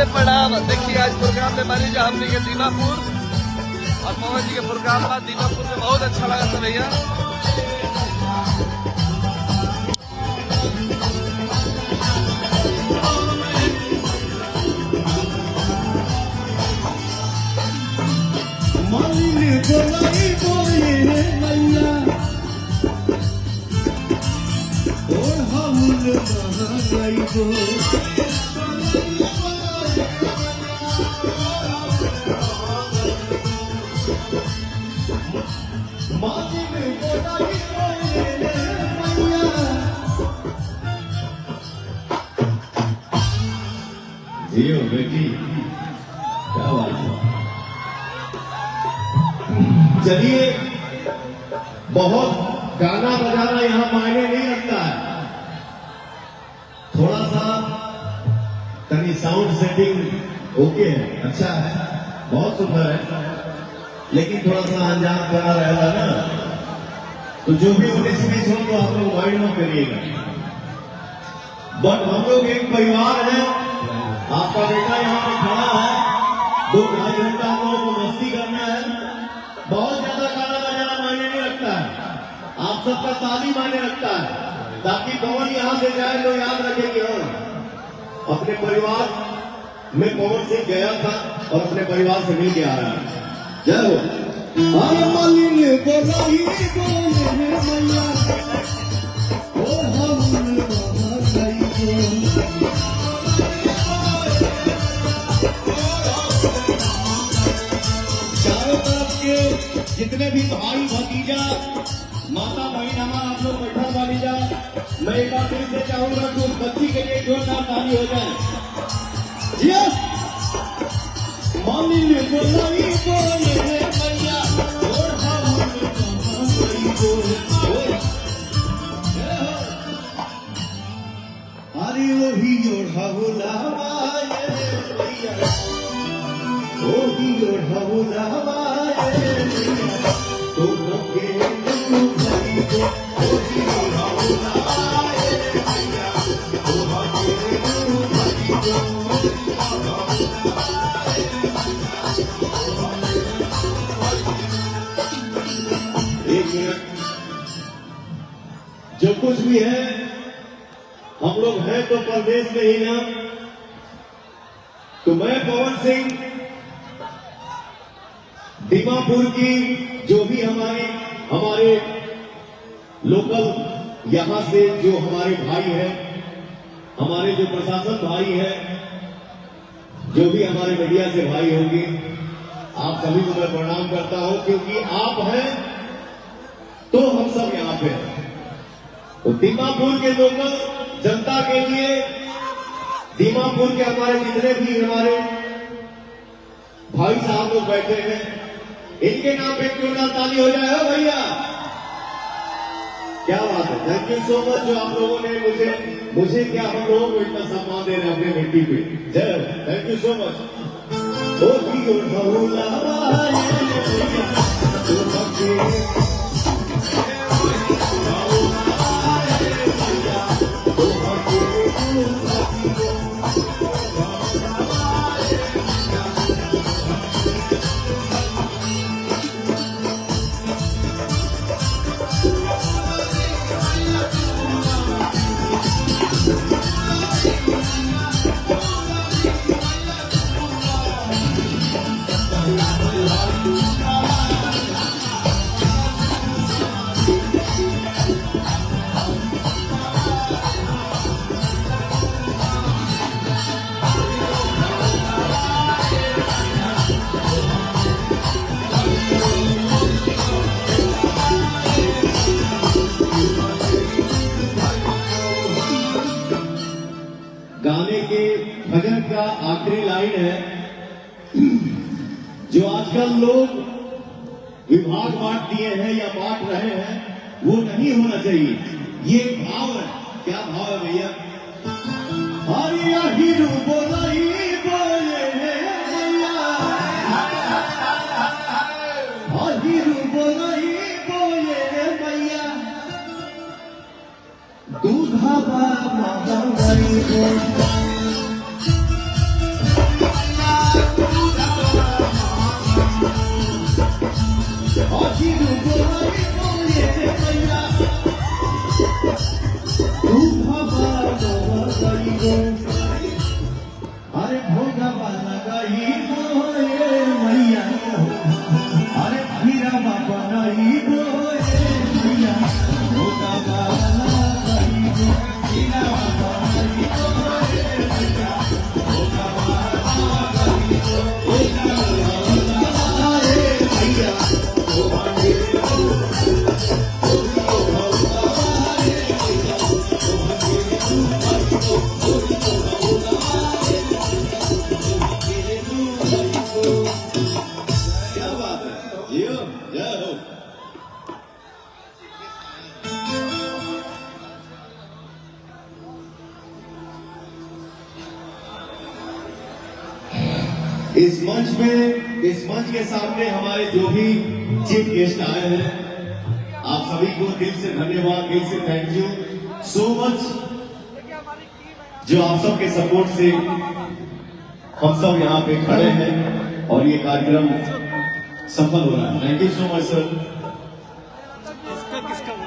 बंदे प्रणाम। देखिए आज प्रोग्राम में मानी जा हमने के दीमापुर और मोहन जी के प्रोग्राम में दीमापुर में बहुत अच्छा लगा था भैया। जियो बेटी, क्या बात है। चलिए, बहुत गाना बजाना यहाँ मायने नहीं रखता है। थोड़ा सा तनी साउंड सेटिंग ओके है, अच्छा है, बहुत सुंदर है, लेकिन थोड़ा सा अंजाम बना रहेगा ना, तो जो भी 19-20 हो तो आप लोग माइंड में करिएगा। बट हम लोग एक परिवार है। आपका बेटा यहाँ पे खड़ा है, 2-2.5 घंटा हम लोगों को मस्ती करना है। बहुत ज्यादा गाना बजाना मायने नहीं रखता है, आप सबका ताली मायने रखता है, ताकि पवन यहाँ से जाए तो याद रखेंगे हाँ अपने परिवार में पवन सिंह गया था और अपने परिवार से मिल के आ रहा है। जय हो। अरे मालिनी को नहीं बोले मैया, ओ हम चारों तरफ के जितने भी भाई भतीजा माता बहन हमारा आप लोग बैठा वाली जा, मैं एक बार फिर से चाहूंगा कि उस बच्ची के लिए जोरदार ताली हो जाए। यस, मालिनी को नहीं बोले मैया, और हम नहीं बोले। अरे वही ओढ़ा बुलावाए भैया, वही ओढ़ा बुलावाए तो लगे भाई को, वही ओढ़ा बुलावाए भैया, तो लगे भाई को। एक मिनट, जो कुछ भी है हम लोग हैं तो परदेश में ही ना, तो मैं पवन सिंह दीमापुर की जो भी हमारे लोकल यहां से जो हमारे भाई हैं, हमारे जो प्रशासन भाई है, जो भी हमारे मीडिया से भाई होंगे, आप सभी को मैं प्रणाम करता हूं, क्योंकि आप हैं तो हम सब यहां पे हैं। तो दीमापुर के लोकल जनता के लिए, दीमापुर के हमारे जितने भी हमारे भाई साहब लोग बैठे हैं, इनके नाम पे जोरदार ताली हो जाए। हो भैया, क्या बात है, थैंक यू सो मच जो आप लोगों ने मुझे क्या हम लोगों को इतना सम्मान दे रहे हैं अपने मिट्टी पे। जय, थैंक यू सो मच। गाने के भजन का आखिरी लाइन है, जो आजकल लोग विभाग बांट दिए हैं या बांट रहे हैं, वो नहीं होना चाहिए। ये भाव है, क्या भाव है भैया? हरिया हीरू बोलाई बोले भैया, हीरू बोलाई बोले भैया, दूधा बा महंगाई इस मंच के सामने हमारे जो भी चीफ गेस्ट आए हैं, आप सभी को दिल से धन्यवाद, दिल से थैंक यू सो मच, जो आप सबके सपोर्ट से हम सब यहाँ पे खड़े हैं और ये कार्यक्रम सफल हो रहा है। Thank you so much sir. किसका